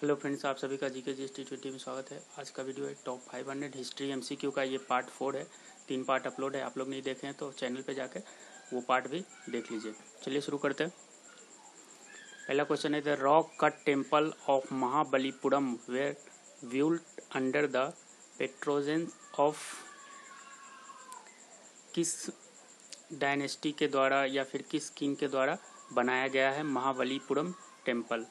Hello friends, आप सभी का जीके जीएसटी 20 में स्वागत है। आज का वीडियो है टॉप 500 हिस्ट्री एमसीक्यू का। ये पार्ट 4 है, 3 पार्ट अपलोड है। आप लोग नहीं देखे हैं तो चैनल पे जाके वो पार्ट भी देख लीजिए। चलिए शुरू करते हैं। पहला क्वेश्चन है the rock cut temple of Mahabalipuram were built under the patronage of किस डायनेस्टी के द्वारा या फिर किस किंग के द्वारा बनाया गया है महाबलीपुरम टेम्पल।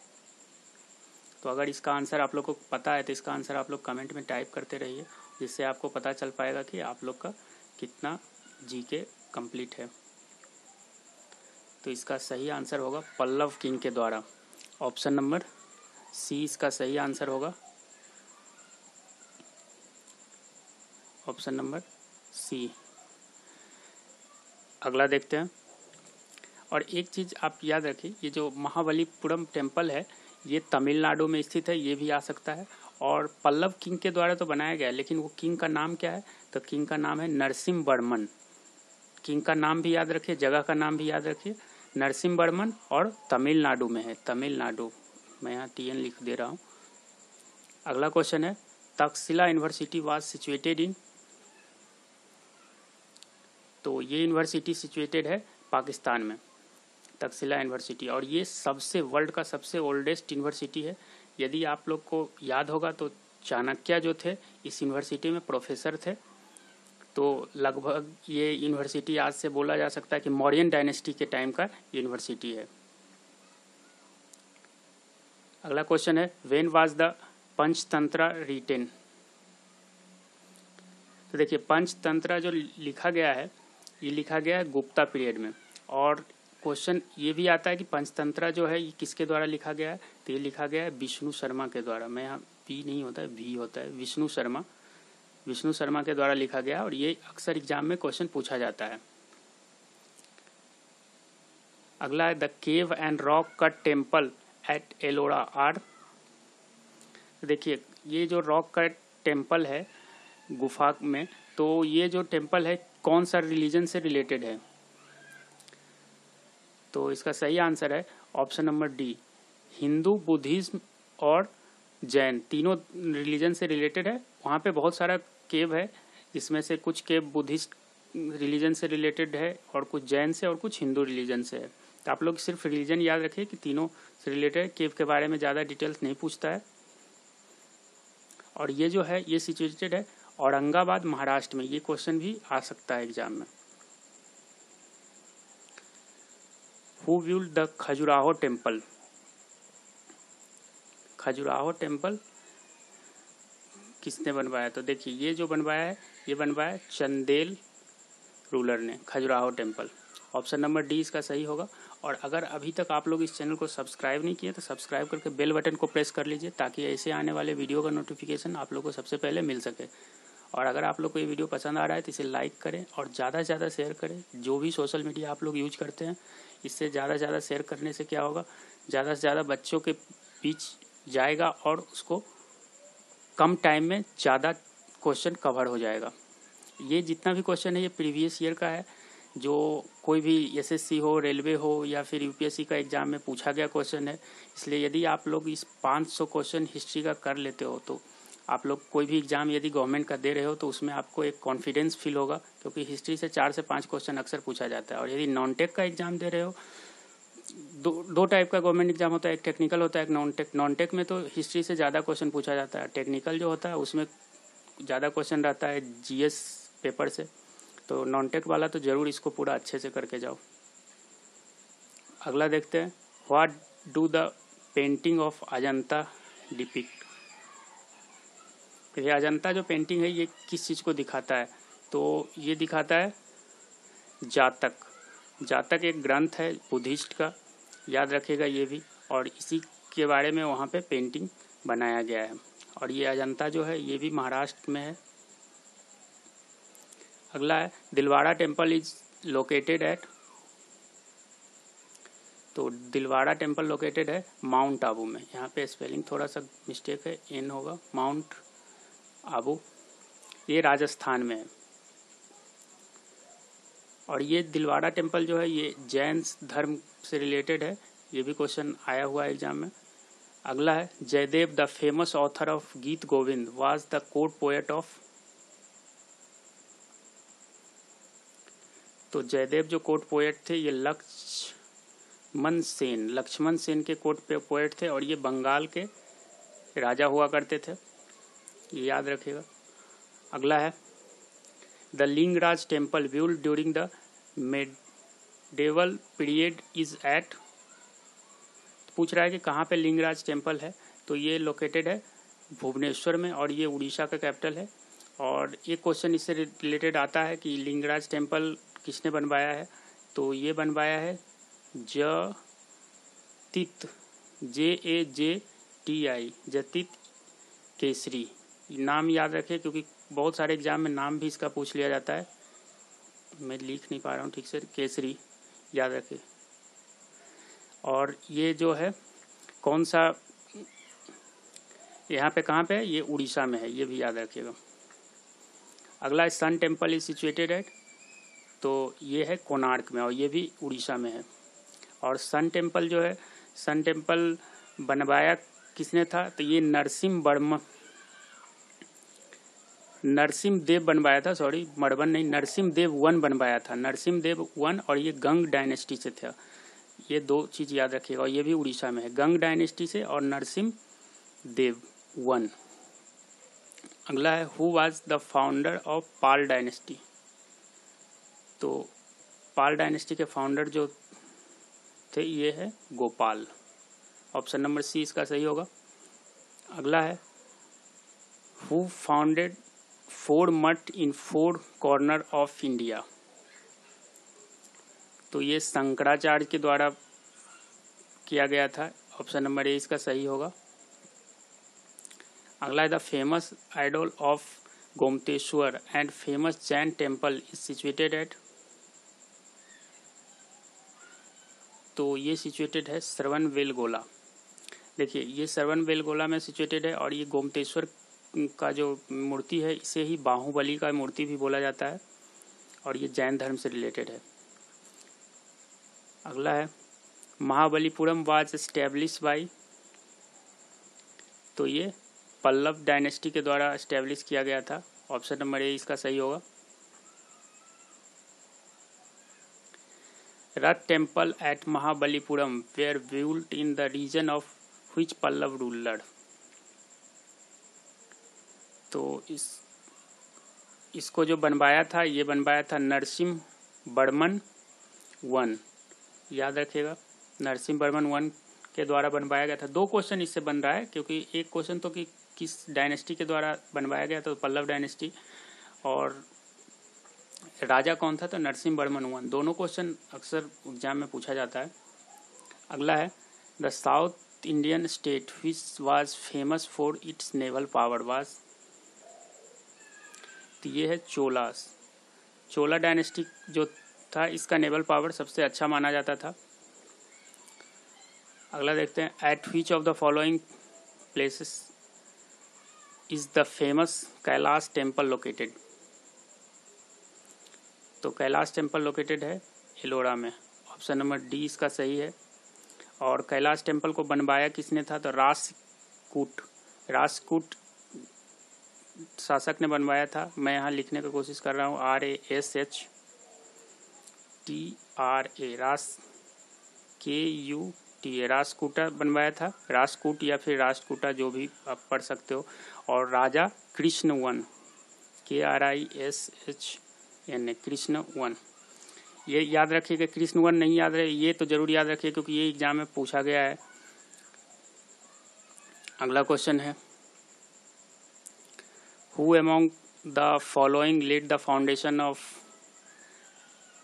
तो अगर इसका आंसर आप लोग को पता है तो इसका आंसर आप लोग कमेंट में टाइप करते रहिए, जिससे आपको पता चल पाएगा कि आप लोग का कितना जीके कंप्लीट है। तो इसका सही आंसर होगा पल्लव किंग के द्वारा। ऑप्शन नंबर सी इसका सही आंसर होगा। Option number C. अगला देखते हैं। और एक चीज़ आप याद रखिए, ये जो महाबलीपुरम टेम्पल है ये तमिलनाडु में स्थित है, ये भी आ सकता है। और पल्लव किंग के द्वारा तो बनाया गया है, लेकिन वो किंग का नाम क्या है? तो किंग का नाम है नरसिम्हवर्मन। किंग का नाम भी याद रखिए, जगह का नाम भी याद रखिए, नरसिम्हवर्मन, और तमिलनाडु में है। तमिलनाडु, मैं यहाँ TN लिख दे रहा हूँ। अगला क्वेश्चन है Takshashila university was situated in. तो ये यूनिवर्सिटी सिचुएटेड है पाकिस्तान में, तक्षशिला यूनिवर्सिटी। और ये वर्ल्ड का सबसे ओल्डेस्ट यूनिवर्सिटी है। यदि आप लोग को याद होगा तो चाणक्य जो थे इस यूनिवर्सिटी में प्रोफेसर थे। तो लगभग ये यूनिवर्सिटी आज से बोला जा सकता है कि मौर्यन डायनेस्टी के टाइम का यूनिवर्सिटी है। अगला क्वेश्चन है when was the Panchatantra written. तो देखिए, पंचतंत्र जो लिखा गया है ये लिखा गया है गुप्ता पीरियड में। और क्वेश्चन ये भी आता है कि पंचतंत्र जो है ये किसके द्वारा लिखा गया है? तो ये लिखा गया है विष्णु शर्मा के द्वारा। मैं यहाँ पी नहीं होता है, भी होता है। विष्णु शर्मा के द्वारा लिखा गया, और ये अक्सर एग्जाम में क्वेश्चन पूछा जाता है। अगला है the cave and rock cut temple at Ellora are. देखिए, ये जो रॉक कट टेम्पल है गुफा में, तो ये जो टेम्पल है कौन सा रिलीजन से रिलेटेड है? तो इसका सही आंसर है option number D, Hindu, Buddhism और जैन, तीनों रिलीजन से रिलेटेड है। वहाँ पे बहुत सारा केव है, जिसमें से कुछ केव बुद्धिस्ट रिलीजन से रिलेटेड है और कुछ जैन से और कुछ हिंदू रिलीजन से है। तो आप लोग सिर्फ रिलीजन याद रखिए कि तीनों से रिलेटेड। केव के बारे में ज़्यादा डिटेल्स नहीं पूछता है। और ये जो है ये सिचुएटेड है औरंगाबाद, महाराष्ट्र में। ये क्वेश्चन भी आ सकता है एग्जाम में। Who built the Khajuraho temple? Khajuraho temple किसने बनवाया? तो देखिए, ये जो बनवाया है ये बनवाया चंदेल रूलर ने, Khajuraho temple. Option number D इसका सही होगा। और अगर अभी तक आप लोग इस चैनल को सब्सक्राइब नहीं किए तो सब्सक्राइब करके बेल बटन को प्रेस कर लीजिए, ताकि ऐसे आने वाले वीडियो का नोटिफिकेशन आप लोग को सबसे पहले मिल सके। और अगर आप लोग को ये वीडियो पसंद आ रहा है तो इसे लाइक करें और ज़्यादा से ज़्यादा शेयर करें। जो भी सोशल मीडिया आप लोग यूज करते हैं, इससे ज़्यादा से ज़्यादा शेयर करने से क्या होगा, ज़्यादा से ज़्यादा बच्चों के बीच जाएगा और उसको कम टाइम में ज़्यादा क्वेश्चन कवर हो जाएगा। ये जितना भी क्वेश्चन है ये प्रीवियस ईयर का है, जो कोई भी SSC हो, रेलवे हो या फिर UPSC का एग्ज़ाम में पूछा गया क्वेश्चन है। इसलिए यदि आप लोग इस 500 क्वेश्चन हिस्ट्री का कर लेते हो तो आप लोग कोई भी एग्जाम यदि गवर्नमेंट का दे रहे हो तो उसमें आपको एक कॉन्फिडेंस फील होगा, क्योंकि हिस्ट्री से 4 से 5 क्वेश्चन अक्सर पूछा जाता है। और यदि नॉन टेक का एग्जाम दे रहे हो, दो टाइप का गवर्नमेंट एग्जाम होता है, एक टेक्निकल होता है, एक नॉन टेक। नॉन टेक में तो हिस्ट्री से ज़्यादा क्वेश्चन पूछा जाता है। टेक्निकल जो होता है उसमें ज़्यादा क्वेश्चन रहता है GS पेपर से। तो नॉन टेक वाला तो ज़रूर इसको पूरा अच्छे से करके जाओ। अगला देखते हैं what do the painting of Ajanta depict. ये अजंता जो पेंटिंग है ये किस चीज़ को दिखाता है? तो ये दिखाता है जातक। जातक एक ग्रंथ है बुद्धिस्ट का, याद रखिएगा ये भी। और इसी के बारे में वहाँ पे पेंटिंग बनाया गया है। और ये अजंता जो है ये भी महाराष्ट्र में है। अगला है Dilwara temple is located at. तो दिलवाड़ा टेम्पल लोकेटेड है माउंट आबू में। यहाँ पे स्पेलिंग थोड़ा सा मिस्टेक है, N होगा, माउंट आबू, ये राजस्थान में है। और ये दिलवाड़ा टेम्पल जो है ये जैन धर्म से रिलेटेड है। ये भी क्वेश्चन आया हुआ है एग्जाम में। अगला है Jayadev the famous author of Geet Govind was the court poet of. तो जयदेव जो कोर्ट पोएट थे ये लक्ष्मण सेन के कोर्ट पोएट थे और ये बंगाल के राजा हुआ करते थे, ये याद रखिएगा। अगला है the Lingaraj temple build during the medieval period is at. पूछ रहा है कि कहाँ पे लिंगराज टेम्पल है, तो ये लोकेटेड है भुवनेश्वर में और ये उड़ीसा का कैपिटल है। और एक क्वेश्चन इससे रिलेटेड आता है कि लिंगराज टेम्पल किसने बनवाया है, तो ये बनवाया है जतित JAJTI जतित केसरी। नाम याद रखें क्योंकि बहुत सारे एग्जाम में नाम भी इसका पूछ लिया जाता है, मैं लिख नहीं पा रहा हूँ ठीक से, केसरी याद रखें। और ये जो है कौन सा यहाँ पे कहाँ पे है, ये उड़ीसा में है, ये भी याद रखिएगा। अगला sun temple is situated at, तो ये है कोणार्क में और ये भी उड़ीसा में है। और सन टेम्पल जो है, सन टेम्पल बनवाया किसने था, तो ये नरसिम्हदेव बनवाया था, सॉरी मड़वन नहीं, नरसिम्हदेव वन बनवाया था, नरसिम्हदेव वन। और ये गंग डायनेस्टी से था, ये दो चीज़ याद रखिएगा। और ये भी उड़ीसा में है, गंग डायनेस्टी से और नरसिम्हदेव वन। अगला है who was the founder of Pal dynasty. तो पाल डायनेस्टी के फाउंडर जो थे ये है गोपाल। ऑप्शन नंबर सी इसका सही होगा। अगला है हु फाउंडेड 4 मठ इन 4 कॉर्नर ऑफ इंडिया। तो ये शंकराचार्य के द्वारा किया गया था, ऑप्शन नंबर ए इसका सही होगा। अगला है the famous idol of Gomateshwara and famous Jain temple is situated at. तो ये सिचुएटेड है श्रवणबेलगोला। देखिए ये श्रवणबेलगोला में सिचुएटेड है और ये गोमतेश्वर का जो मूर्ति है इसे ही बाहुबली का मूर्ति भी बोला जाता है और ये जैन धर्म से रिलेटेड है। अगला है महाबलीपुरम वाज एस्टेब्लिश बाय। तो ये पल्लव डायनेस्टी के द्वारा एस्टेब्लिश किया गया था, ऑप्शन नंबर ए इसका सही होगा। Rath temple at Mahabalipuram were built in the reign of which Pallava ruler. तो इसको जो बनवाया था ये बनवाया था नरसिम्हवर्मन वन, याद रखिएगा नरसिम्हवर्मन वन के द्वारा बनवाया गया था। 2 क्वेश्चन इससे बन रहा है क्योंकि एक क्वेश्चन तो कि किस डायनेस्टी के द्वारा बनवाया गया था, तो पल्लव डायनेस्टी, और राजा कौन था तो नरसिम्हवर्मन वन। दोनों क्वेश्चन अक्सर एग्जाम में पूछा जाता है। अगला है the south Indian state which was famous for its naval power was. तो ये है चोलास। चोला डायनेस्टी जो था इसका नेवल पावर सबसे अच्छा माना जाता था। अगला देखते हैं eight which of the following places is the famous Kailash temple located. तो कैलाश टेम्पल लोकेटेड है एलोरा में, ऑप्शन नंबर डी इसका सही है। और कैलाश टेम्पल को बनवाया किसने था तो राष्ट्रकूट शासक ने बनवाया था। मैं यहाँ लिखने की कोशिश कर रहा हूँ RASHTRA राष्ट्रकूटा बनवाया था, राष्ट्रकूट या फिर राष्ट्रकूटा जो भी आप पढ़ सकते हो। और राजा Krishna one KRISHN Krishna one, ये याद रखिएगा। कृष्ण वन नहीं याद रहे ये तो जरूर याद रखिए क्योंकि ये एग्जाम में पूछा गया है। अगला क्वेश्चन है who among the following led the foundation of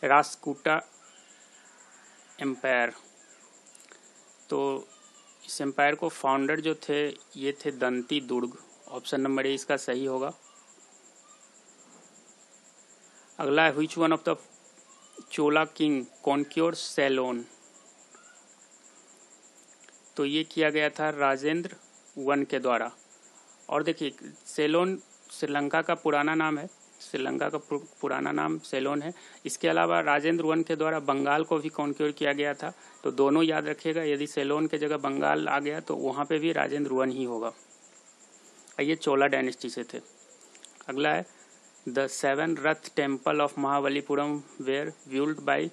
Rashtrakuta empire. तो इस एम्पायर को फाउंडर जो थे ये थे दंती दुर्ग, ऑप्शन नंबर ए इसका सही होगा। अगला है which one of the Chola king conquer Ceylon. तो ये किया गया था राजेंद्र वन के द्वारा। और देखिए सेलोन श्रीलंका का पुराना नाम है श्रीलंका का पुराना नाम सेलोन है। इसके अलावा राजेंद्र वन के द्वारा बंगाल को भी कॉन्क्योर किया गया था, तो दोनों याद रखिएगा। यदि सेलोन के जगह बंगाल आ गया तो वहाँ पे भी राजेंद्र वन ही होगा। ये चोला डायनेस्टी से थे। अगला है the 7 rath temple of Mahabalipuram were viewed by.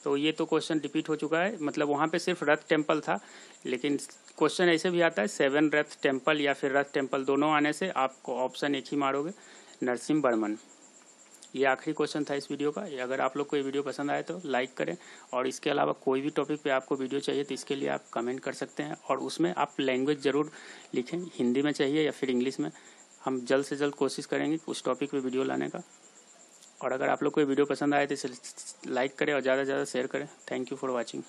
तो ये तो क्वेश्चन रिपीट हो चुका है, मतलब वहाँ पे सिर्फ रथ टेम्पल था, लेकिन क्वेश्चन ऐसे भी आता है 7 रथ टेम्पल या फिर रथ टेम्पल, दोनों आने से आपको ऑप्शन एक ही मारोगे, नरसिंह वर्मन। ये आखिरी क्वेश्चन था इस वीडियो का। अगर आप लोग को ये वीडियो पसंद आए तो लाइक करें, और इसके अलावा कोई भी टॉपिक पे आपको वीडियो चाहिए तो इसके लिए आप कमेंट कर सकते हैं, और उसमें आप लैंग्वेज ज़रूर लिखें, हिंदी में चाहिए या फिर इंग्लिश में। हम जल्द से जल्द कोशिश करेंगे उस टॉपिक पे वीडियो लाने का। और अगर आप लोग को ये वीडियो पसंद आए तो इसे लाइक करें और ज़्यादा से ज़्यादा शेयर करें। Thank you for watching.